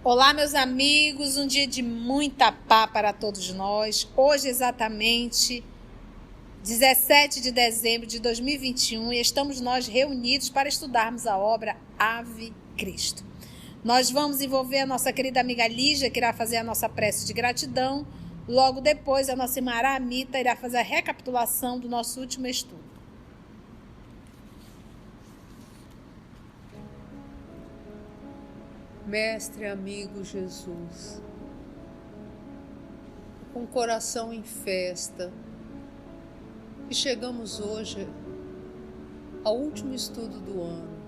Olá, meus amigos, um dia de muita paz para todos nós. Hoje, exatamente 17 de dezembro de 2021, e estamos nós reunidos para estudarmos a obra Ave Cristo. Nós vamos envolver a nossa querida amiga Lígia, que irá fazer a nossa prece de gratidão. Logo depois, a nossa irmã Aramita irá fazer a recapitulação do nosso último estudo. Mestre amigo Jesus, com o coração em festa, e chegamos hoje ao último estudo do ano.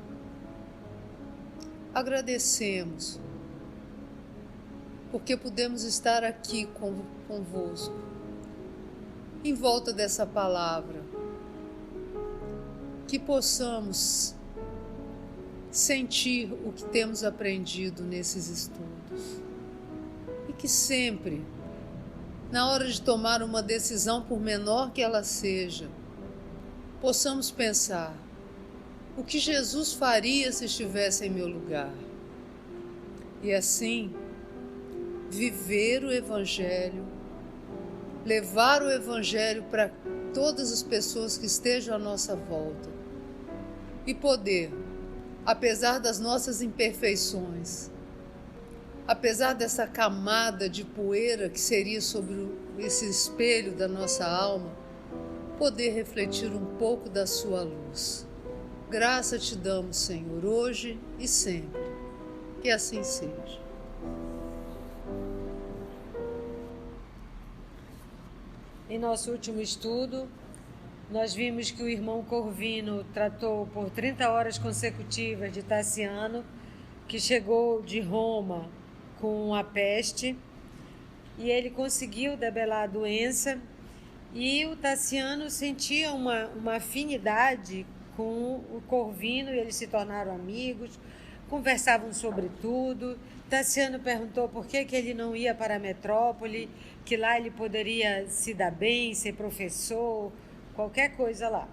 Agradecemos porque pudemos estar aqui convosco, em volta dessa palavra, que possamos sentir o que temos aprendido nesses estudos e que sempre, na hora de tomar uma decisão, por menor que ela seja, possamos pensar: o que Jesus faria se estivesse em meu lugar? E assim, viver o Evangelho, levar o Evangelho para todas as pessoas que estejam à nossa volta e poder, apesar das nossas imperfeições, apesar dessa camada de poeira que seria sobre esse espelho da nossa alma, poder refletir um pouco da sua luz. Graça te damos, Senhor, hoje e sempre. Que assim seja. Em nosso último estudo, nós vimos que o irmão Corvino tratou por 30 horas consecutivas de Tassiano, que chegou de Roma com a peste, e ele conseguiu debelar a doença, e o Tassiano sentia uma afinidade com o Corvino, e eles se tornaram amigos, conversavam sobre tudo. Tassiano perguntou por que ele não ia para a metrópole, que lá ele poderia se dar bem, ser professor, qualquer coisa lá.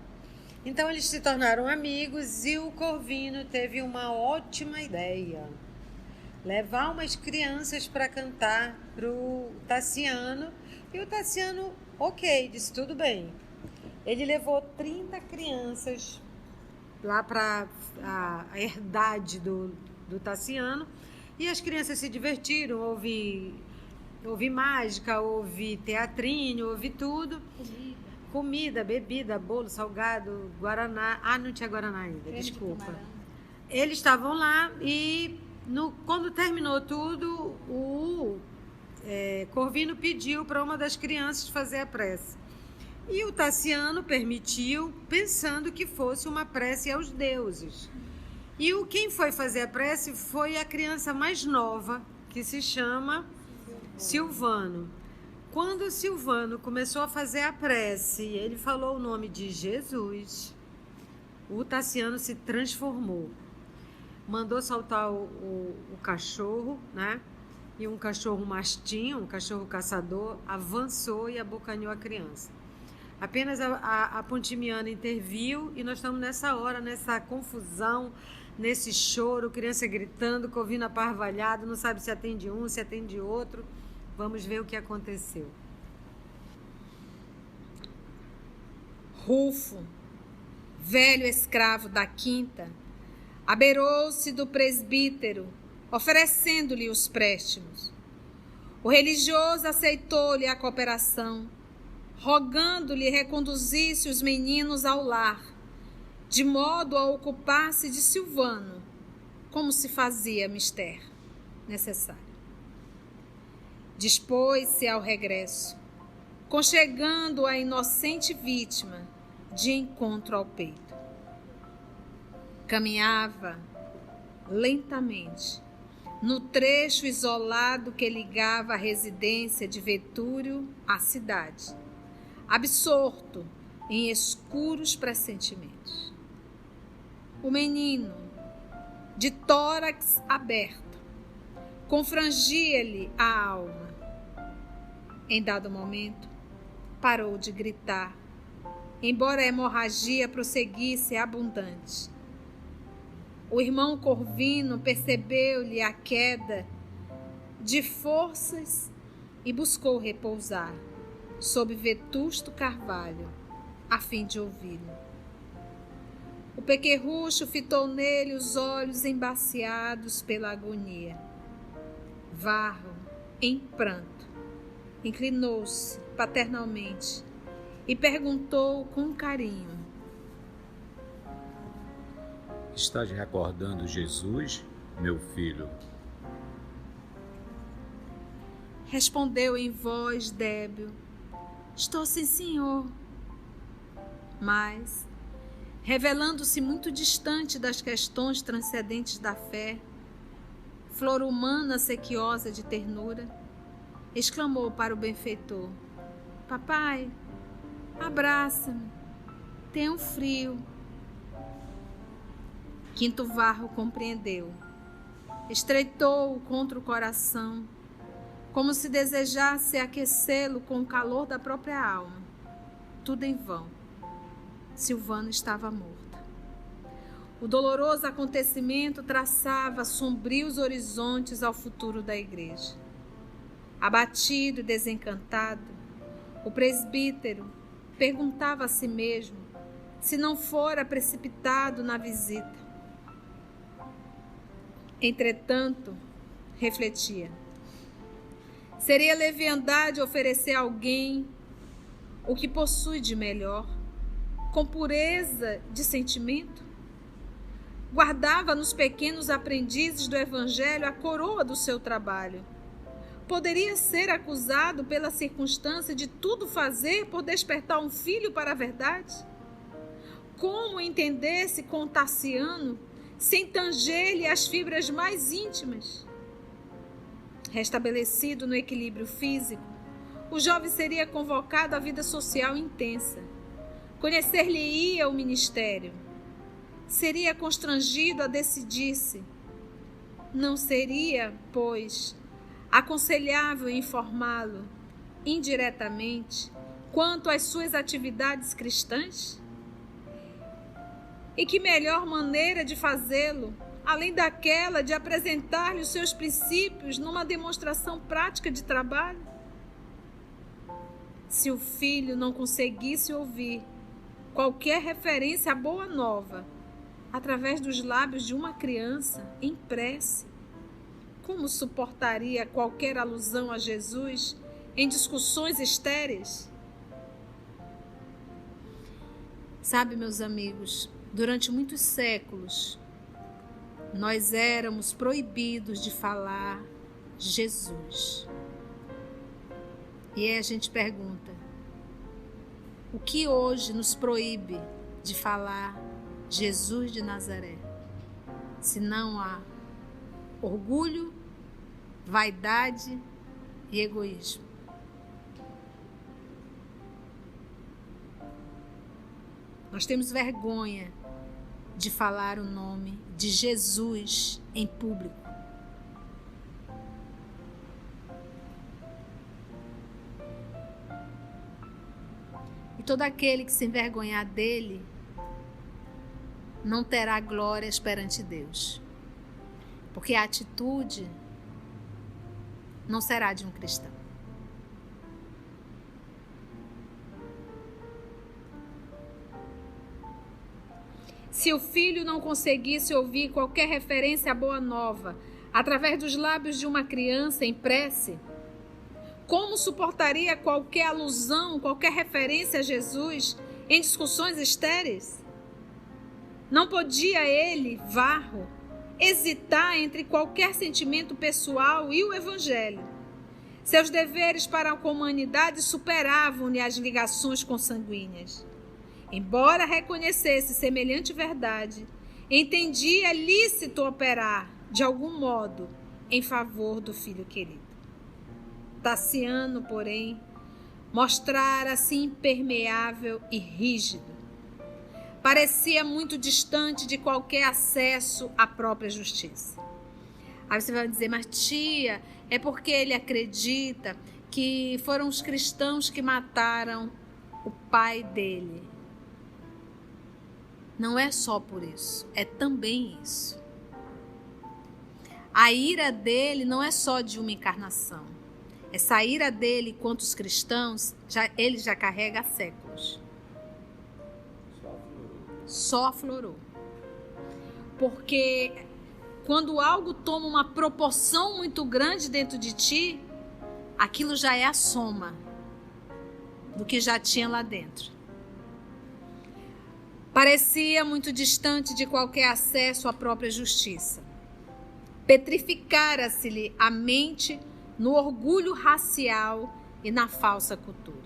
Então eles se tornaram amigos e o Corvino teve uma ótima ideia: levar umas crianças para cantar para o Tassiano. E o Tassiano, ok, disse tudo bem. Ele levou 30 crianças lá para a herdade do Tassiano, e as crianças se divertiram, houve mágica, houve teatrinho, houve tudo. Comida, bebida, bolo, salgado, guaraná. Ah, não tinha guaraná ainda, desculpa. Eles estavam lá e quando terminou tudo, o Corvino pediu para uma das crianças fazer a prece. E o Tassiano permitiu, pensando que fosse uma prece aos deuses. E quem foi fazer a prece foi a criança mais nova, que se chama Silvano. Quando o Silvano começou a fazer a prece, ele falou o nome de Jesus, o Tassiano se transformou. Mandou soltar o cachorro, né? E um cachorro mastim, um cachorro caçador, avançou e abocanhou a criança. Apenas a Pontimiana interviu e nós estamos nessa hora, nessa confusão, nesse choro, criança gritando, Corvino aparvalhado, não sabe se atende um, se atende outro. Vamos ver o que aconteceu. Rufo, velho escravo da quinta, abeirou-se do presbítero, oferecendo-lhe os préstimos. O religioso aceitou-lhe a cooperação, rogando-lhe reconduzisse os meninos ao lar, de modo a ocupar-se de Silvano, como se fazia mister necessário. Dispôs-se ao regresso, conchegando a inocente vítima de encontro ao peito. Caminhava lentamente no trecho isolado que ligava a residência de Vetúrio à cidade, absorto em escuros pressentimentos. O menino, de tórax aberto, confrangia-lhe a alma. Em dado momento, parou de gritar, embora a hemorragia prosseguisse abundante. O irmão Corvino percebeu-lhe a queda de forças e buscou repousar sob vetusto carvalho, a fim de ouvi-lo. O pequerrucho fitou nele os olhos embaciados pela agonia. Varro, em pranto, inclinou-se paternalmente e perguntou com carinho: Estás recordando Jesus, meu filho? Respondeu em voz débil: Estou sim, senhor. Mas, revelando-se muito distante das questões transcendentes da fé, flor humana sequiosa de ternura, exclamou para o benfeitor: Papai, abraça-me, tenho frio. Quinto Varro compreendeu. Estreitou-o contra o coração, como se desejasse aquecê-lo com o calor da própria alma. Tudo em vão. Silvano estava morto. O doloroso acontecimento traçava sombrios horizontes ao futuro da igreja. Abatido e desencantado, o presbítero perguntava a si mesmo se não fora precipitado na visita. Entretanto, refletia: seria leviandade oferecer a alguém o que possui de melhor, com pureza de sentimento? Guardava nos pequenos aprendizes do Evangelho a coroa do seu trabalho. Poderia ser acusado pela circunstância de tudo fazer por despertar um filho para a verdade? Como entender-se com Tassiano sem tanger-lhe as fibras mais íntimas? Restabelecido no equilíbrio físico, o jovem seria convocado à vida social intensa. Conhecer-lhe-ia o ministério. Seria constrangido a decidir-se. Não seria, pois, aconselhável informá-lo, indiretamente, quanto às suas atividades cristãs? E que melhor maneira de fazê-lo, além daquela de apresentar-lhe os seus princípios numa demonstração prática de trabalho? Se o filho não conseguisse ouvir qualquer referência à boa nova através dos lábios de uma criança em prece, como suportaria qualquer alusão a Jesus em discussões estéreis? Sabe, meus amigos, durante muitos séculos, nós éramos proibidos de falar Jesus. E aí a gente pergunta: o que hoje nos proíbe de falar Jesus de Nazaré? Se não há orgulho, vaidade e egoísmo. Nós temos vergonha de falar o nome de Jesus em público. E todo aquele que se envergonhar dele não terá glórias perante Deus. Porque a atitude não será de um cristão. Se o filho não conseguisse ouvir qualquer referência à boa nova através dos lábios de uma criança em prece, como suportaria qualquer alusão, qualquer referência a Jesus em discussões estéreis? Não podia ele, Varro, hesitar entre qualquer sentimento pessoal e o Evangelho. Seus deveres para com a humanidade superavam-lhe as ligações consanguíneas. Embora reconhecesse semelhante verdade, entendia lícito operar, de algum modo, em favor do filho querido. Tassiano, porém, mostrara-se impermeável e rígido. Parecia muito distante de qualquer acesso à própria justiça. Aí você vai dizer, mas tia, é porque ele acredita que foram os cristãos que mataram o pai dele. Não é só por isso, é também isso. A ira dele não é só de uma encarnação. Essa ira dele contra os cristãos, ele já carrega há séculos. Só aflorou. Porque quando algo toma uma proporção muito grande dentro de ti, aquilo já é a soma do que já tinha lá dentro. Parecia muito distante de qualquer acesso à própria justiça. Petrificara-se-lhe a mente no orgulho racial e na falsa cultura.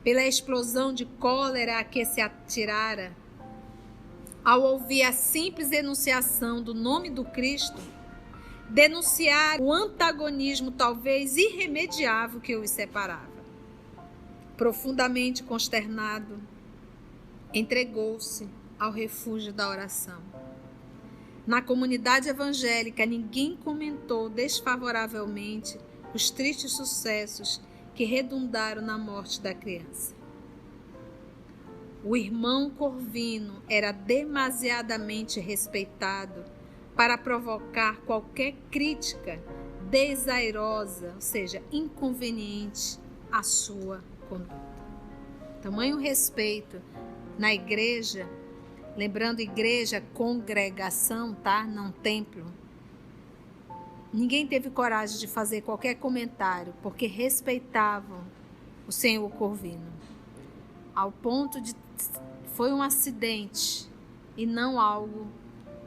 Pela explosão de cólera a que se atirara, ao ouvir a simples enunciação do nome do Cristo, denunciar o antagonismo talvez irremediável que os separava. Profundamente consternado, entregou-se ao refúgio da oração. Na comunidade evangélica, ninguém comentou desfavoravelmente os tristes sucessos que redundaram na morte da criança. O irmão Corvino era demasiadamente respeitado para provocar qualquer crítica desairosa, ou seja, inconveniente à sua conduta. Tamanho respeito na igreja, lembrando igreja, congregação, tá? Não templo. Ninguém teve coragem de fazer qualquer comentário, porque respeitavam o senhor Corvino. Ao ponto de foi um acidente e não algo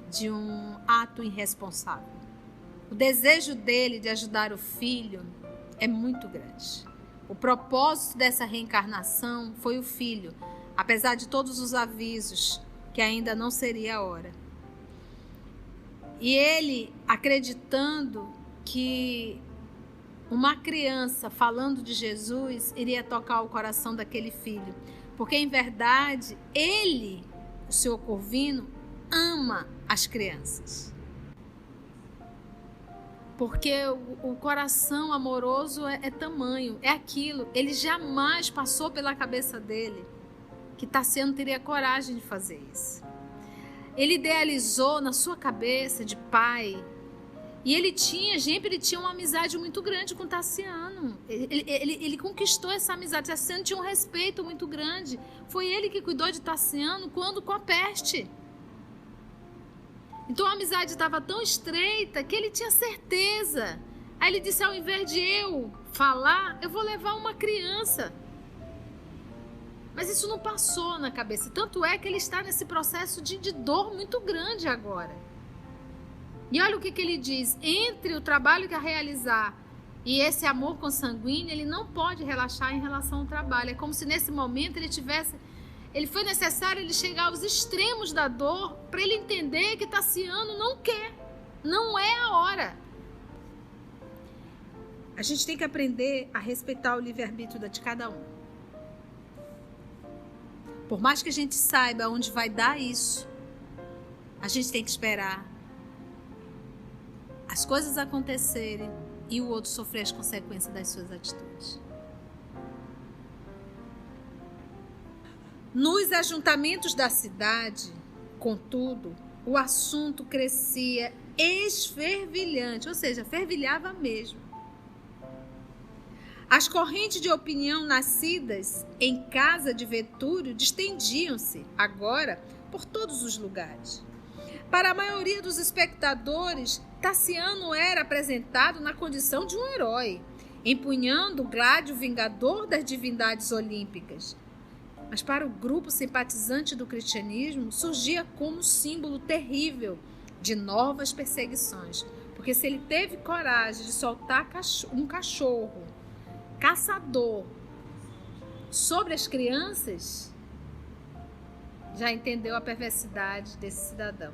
de um ato irresponsável. O desejo dele de ajudar o filho é muito grande. O propósito dessa reencarnação foi o filho, apesar de todos os avisos que ainda não seria a hora. E ele acreditando que uma criança falando de Jesus iria tocar o coração daquele filho. Porque, em verdade, ele, o senhor Corvino, ama as crianças. Porque o coração amoroso é tamanho, é aquilo. Ele jamais passou pela cabeça dele que Tassiano teria coragem de fazer isso. Ele idealizou na sua cabeça de pai. E ele tinha uma amizade muito grande com Tassiano. Ele conquistou essa amizade. Tassiano tinha um respeito muito grande. Foi ele que cuidou de Tassiano quando com a peste. Então a amizade estava tão estreita que ele tinha certeza. Aí ele disse, ao invés de eu falar, eu vou levar uma criança. Mas isso não passou na cabeça. Tanto é que ele está nesse processo de dor muito grande agora. E olha o que ele diz. Entre o trabalho que a realizar e esse amor consanguíneo, ele não pode relaxar em relação ao trabalho. É como se nesse momento ele foi necessário ele chegar aos extremos da dor para ele entender que Tassiano não quer. Não é a hora. A gente tem que aprender a respeitar o livre-arbítrio de cada um. Por mais que a gente saiba onde vai dar isso, a gente tem que esperar as coisas acontecerem e o outro sofrer as consequências das suas atitudes. Nos ajuntamentos da cidade, contudo, o assunto crescia esfervilhante, ou seja, fervilhava mesmo. As correntes de opinião nascidas em casa de Vetúrio distendiam-se agora por todos os lugares. Para a maioria dos espectadores, Tassiano era apresentado na condição de um herói, empunhando o gládio vingador das divindades olímpicas. Mas para o grupo simpatizante do cristianismo, surgia como símbolo terrível de novas perseguições. Porque se ele teve coragem de soltar um cachorro caçador sobre as crianças, já entendeu a perversidade desse cidadão.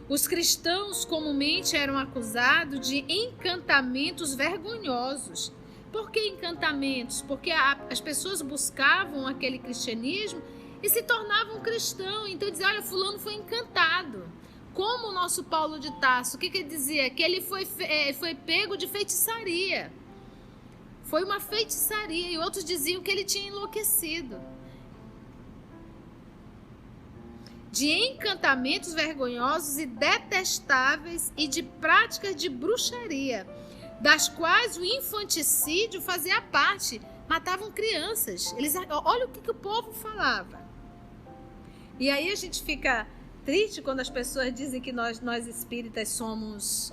Os cristãos comumente eram acusados de encantamentos vergonhosos. Por que encantamentos? Porque as pessoas buscavam aquele cristianismo e se tornavam cristãos. Então diziam, olha, fulano foi encantado. Como o nosso Paulo de Tarso, o que ele dizia? Que ele foi pego de feitiçaria. Foi uma feitiçaria. E outros diziam que ele tinha enlouquecido. De encantamentos vergonhosos e detestáveis e de práticas de bruxaria, das quais o infanticídio fazia parte. Matavam crianças. Olha o que o povo falava. E aí a gente fica triste quando as pessoas dizem que nós espíritas somos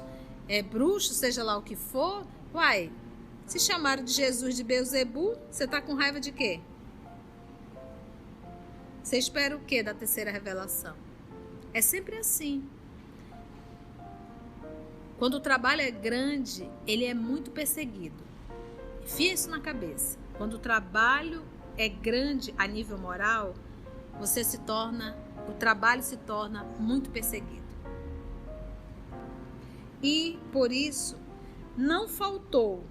bruxos, seja lá o que for. Uai, se chamaram de Jesus de Beelzebu, você está com raiva de quê? Você espera o quê da terceira revelação? É sempre assim. Quando o trabalho é grande, ele é muito perseguido. Enfia isso na cabeça. Quando o trabalho é grande a nível moral, o trabalho se torna muito perseguido. E, por isso, não faltou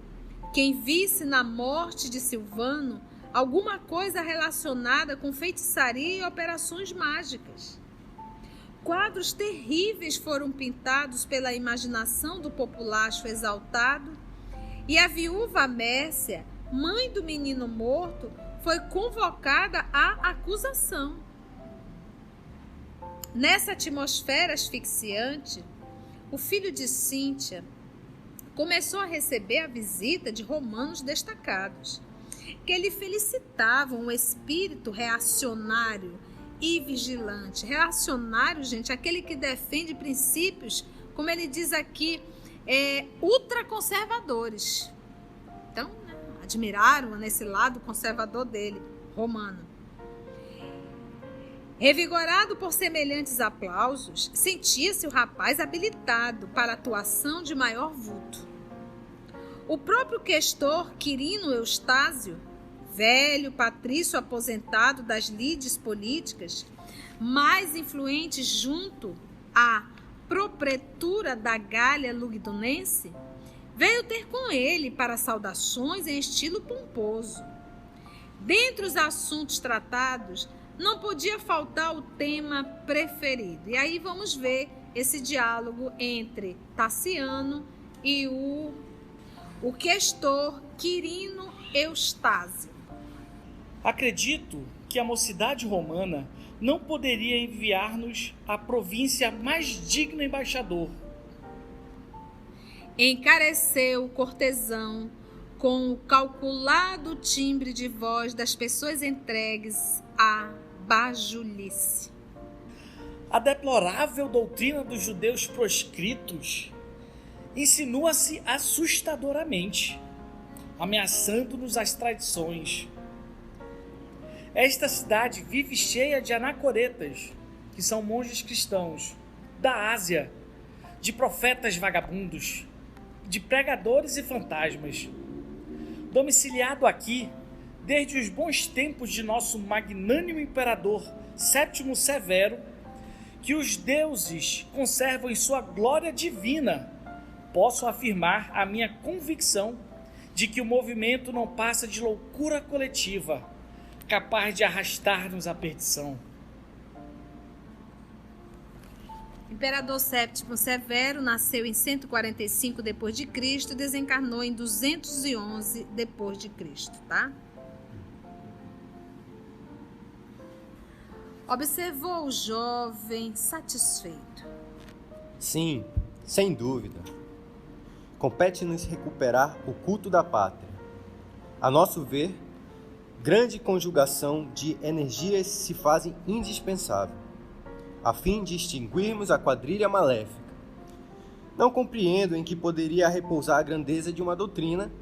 quem visse na morte de Silvano alguma coisa relacionada com feitiçaria e operações mágicas. Quadros terríveis foram pintados pela imaginação do populacho exaltado, e a viúva Mércia, mãe do menino morto, foi convocada à acusação. Nessa atmosfera asfixiante, o filho de Cíntia começou a receber a visita de romanos destacados, que lhe felicitavam o espírito reacionário e vigilante. Reacionário, gente, aquele que defende princípios, como ele diz aqui, ultraconservadores. Então, admiraram nesse lado conservador dele, romano. Revigorado por semelhantes aplausos, sentia-se o rapaz habilitado para atuação de maior vulto. O próprio questor Quirino Eustácio, velho patrício aposentado das lides políticas, mais influente junto à propretura da Gália Lugdunense, veio ter com ele para saudações em estilo pomposo. Dentre os assuntos tratados, não podia faltar o tema preferido. E aí vamos ver esse diálogo entre Tassiano e o questor Quirino Eustácio. Acredito que a mocidade romana não poderia enviar-nos a província mais digno embaixador. Encareceu o cortesão com o calculado timbre de voz das pessoas entregues à bajulice. A deplorável doutrina dos judeus proscritos insinua-se assustadoramente, ameaçando-nos as tradições. Esta cidade vive cheia de anacoretas, que são monges cristãos, da Ásia, de profetas vagabundos, de pregadores e fantasmas. Domiciliado aqui, desde os bons tempos de nosso magnânimo imperador Sétimo Severo, que os deuses conservam em sua glória divina, posso afirmar a minha convicção de que o movimento não passa de loucura coletiva, capaz de arrastar-nos à perdição. Imperador Sétimo Severo nasceu em 145 d.C. e desencarnou em 211 d.C., tá? Observou o jovem satisfeito. Sim, sem dúvida. Compete-nos recuperar o culto da pátria. A nosso ver, grande conjugação de energias se fazem indispensável, a fim de extinguirmos a quadrilha maléfica. Não compreendo em que poderia repousar a grandeza de uma doutrina,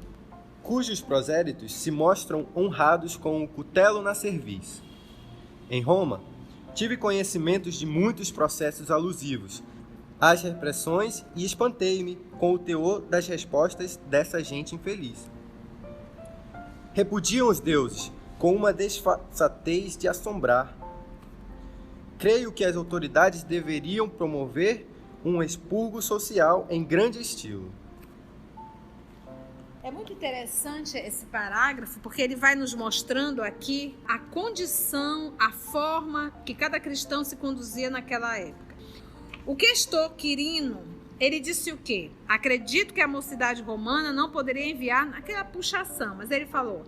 cujos prosélitos se mostram honrados com o cutelo na cerviz. Em Roma, tive conhecimentos de muitos processos alusivos às repressões e espantei-me com o teor das respostas dessa gente infeliz. Repudiam os deuses com uma desfaçatez de assombrar. Creio que as autoridades deveriam promover um expurgo social em grande estilo. É muito interessante esse parágrafo, porque ele vai nos mostrando aqui a condição, a forma que cada cristão se conduzia naquela época. O questor Quirino, ele disse o quê? Acredito que a mocidade romana não poderia enviar naquela puxação, mas ele falou: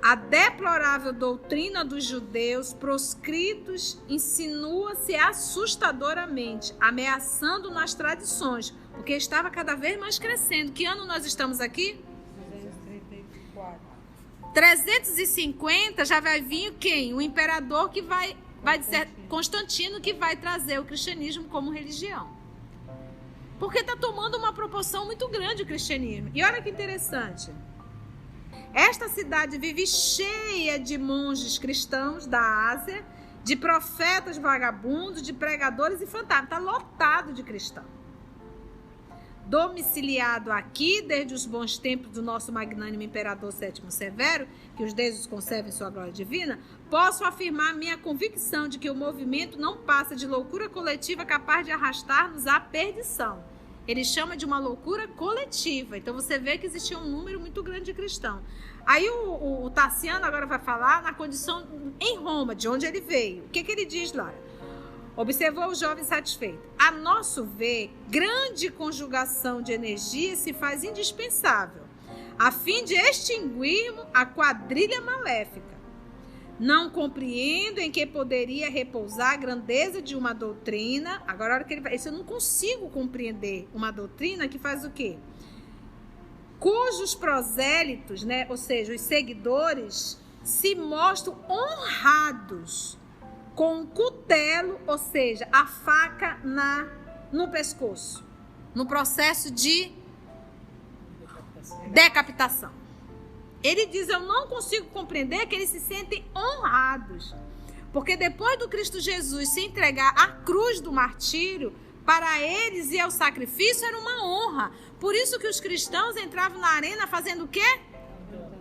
a deplorável doutrina dos judeus proscritos insinua-se assustadoramente, ameaçando nas tradições, porque estava cada vez mais crescendo. Que ano nós estamos aqui? 350 já vai vir quem? O imperador que vai dizer, Constantino, que vai trazer o cristianismo como religião. Porque está tomando uma proporção muito grande o cristianismo. E olha que interessante. Esta cidade vive cheia de monges cristãos da Ásia, de profetas vagabundos, de pregadores e fantasmas. Está lotado de cristãos. Domiciliado aqui desde os bons tempos do nosso magnânimo imperador Sétimo Severo, que os deuses conservem sua glória divina, posso afirmar minha convicção de que o movimento não passa de loucura coletiva capaz de arrastar-nos à perdição. Ele chama de uma loucura coletiva. Então você vê que existia um número muito grande de cristãos. Aí o Tassiano agora vai falar na condição em Roma, de onde ele veio. O que ele diz lá? Observou o jovem satisfeito. A nosso ver, grande conjugação de energia se faz indispensável, a fim de extinguirmos a quadrilha maléfica. Não compreendo em que poderia repousar a grandeza de uma doutrina. Agora, a hora que ele fala, eu não consigo compreender uma doutrina que faz o quê? Cujos prosélitos, né, ou seja, os seguidores, se mostram honrados com o cutelo, ou seja, a faca no pescoço, no processo de decapitação. Ele diz, eu não consigo compreender que eles se sentem honrados, porque depois do Cristo Jesus se entregar à cruz do martírio, para eles e ao sacrifício era uma honra. Por isso que os cristãos entravam na arena fazendo o quê?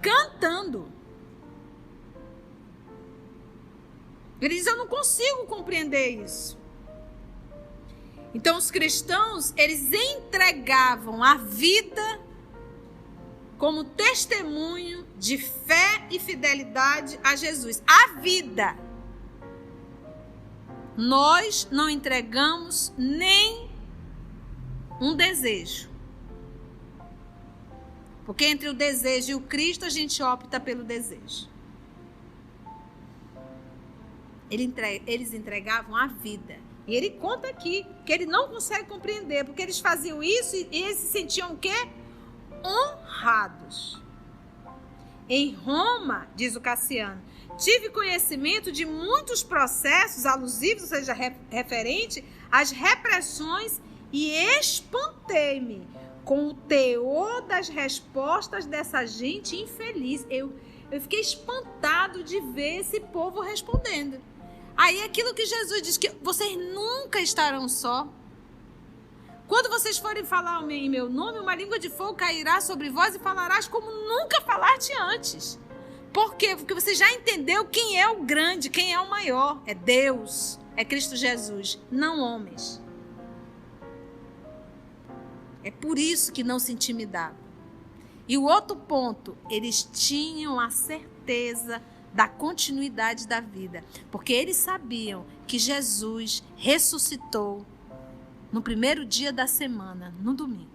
Cantando. Ele diz, eu não consigo compreender isso. Então os cristãos, eles entregavam a vida como testemunho de fé e fidelidade a Jesus. A vida. Nós não entregamos nem um desejo. Porque entre o desejo e o Cristo, a gente opta pelo desejo. Eles entregavam a vida. E ele conta aqui que ele não consegue compreender, porque eles faziam isso e eles se sentiam o quê? Honrados. Em Roma, diz o Cassiano, tive conhecimento de muitos processos alusivos, ou seja, referente às repressões, e espantei-me com o teor das respostas dessa gente infeliz. Eu fiquei espantado de ver esse povo respondendo. Aí aquilo que Jesus diz, que vocês nunca estarão só. Quando vocês forem falar em meu nome, uma língua de fogo cairá sobre vós e falarás como nunca falaste antes. Por quê? Porque você já entendeu quem é o grande, quem é o maior. É Deus, é Cristo Jesus, não homens. É por isso que não se intimidavam. E o outro ponto, eles tinham a certeza da continuidade da vida, porque eles sabiam que Jesus ressuscitou no primeiro dia da semana, no domingo.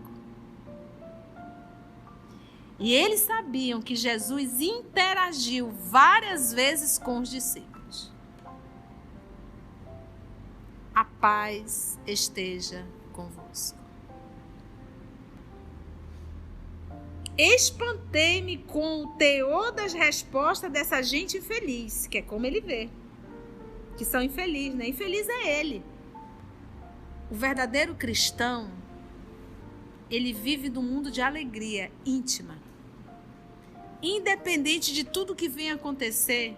E eles sabiam que Jesus interagiu várias vezes com os discípulos. A paz esteja convosco. Espantei-me com o teor das respostas dessa gente infeliz, que é como ele vê, que são infelizes, né? Infeliz é ele. O verdadeiro cristão, ele vive num mundo de alegria íntima. Independente de tudo que venha acontecer,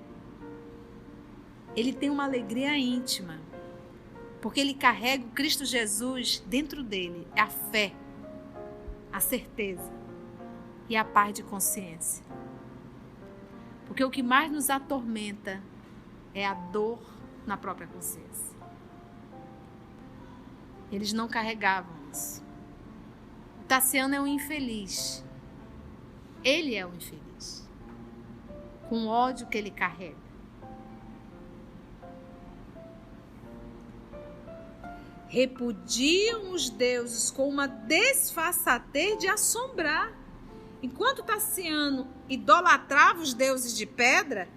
ele tem uma alegria íntima, porque ele carrega o Cristo Jesus dentro dele, é a fé, a certeza e a paz de consciência. Porque o que mais nos atormenta é a dor na própria consciência. Eles não carregavam isso. O Tassiano é um infeliz. Ele é um infeliz. Com o ódio que ele carrega. repudiam os deuses com uma desfaçatez de assombrar. Enquanto Tassiano idolatrava os deuses de pedra,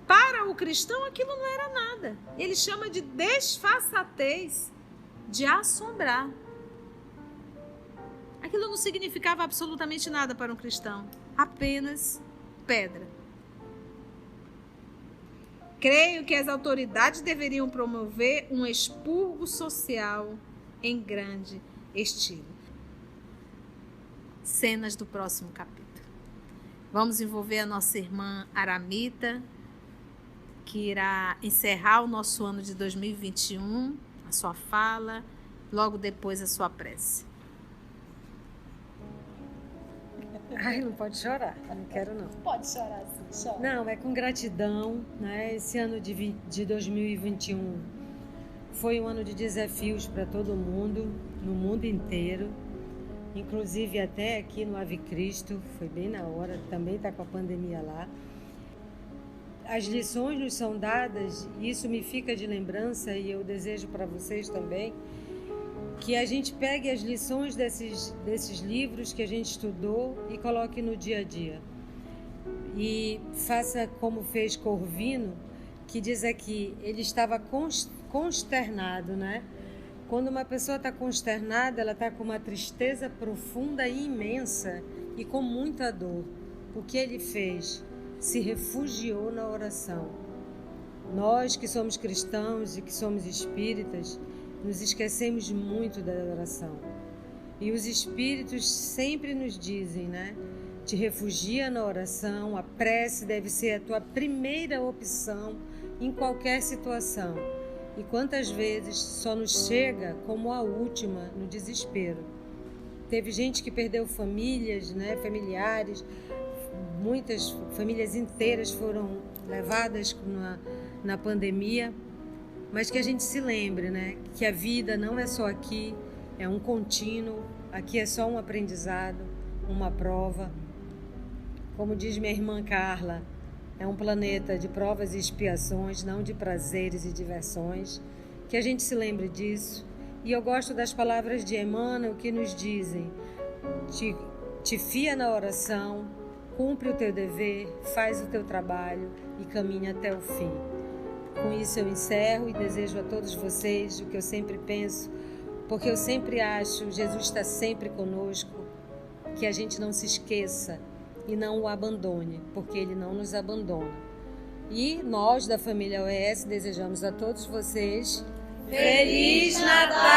para o cristão aquilo não era nada. Ele chama de desfaçatez de assombrar. Aquilo não significava absolutamente nada para um cristão, apenas pedra. Creio que as autoridades deveriam promover um expurgo social em grande estilo. Cenas do próximo capítulo. Vamos envolver a nossa irmã Aramita, que irá encerrar o nosso ano de 2021, a sua fala, logo depois a sua prece. Ai, não pode chorar, não quero não. Pode chorar sim, chora. Não, é com gratidão, né? Esse ano de 2021 foi um ano de desafios para todo mundo, no mundo inteiro, inclusive até aqui no Ave Cristo, foi bem na hora, também está com a pandemia lá. As lições nos são dadas, e isso me fica de lembrança, e eu desejo para vocês também, que a gente pegue as lições desses livros que a gente estudou e coloque no dia a dia. E faça como fez Corvino, que diz aqui, ele estava consternado, né? Quando uma pessoa está consternada, ela está com uma tristeza profunda e imensa e com muita dor. O que ele fez? Se refugiou na oração. Nós que somos cristãos e que somos espíritas, nos esquecemos muito da oração. E os espíritos sempre nos dizem, né? Te refugia na oração, a prece deve ser a tua primeira opção em qualquer situação. E quantas vezes só nos chega como a última, no desespero. Teve gente que perdeu famílias, né? Familiares, muitas famílias inteiras foram levadas na pandemia. Mas que a gente se lembre, né, que a vida não é só aqui, é um contínuo, aqui é só um aprendizado, uma prova. Como diz minha irmã Carla, é um planeta de provas e expiações, não de prazeres e diversões. Que a gente se lembre disso. E eu gosto das palavras de Emmanuel que nos dizem, te fia na oração, cumpre o teu dever, faz o teu trabalho e caminha até o fim. Com isso eu encerro e desejo a todos vocês o que eu sempre penso, porque eu sempre acho, Jesus está sempre conosco, que a gente não se esqueça e não o abandone, porque ele não nos abandona. E nós da família OS desejamos a todos vocês Feliz Natal!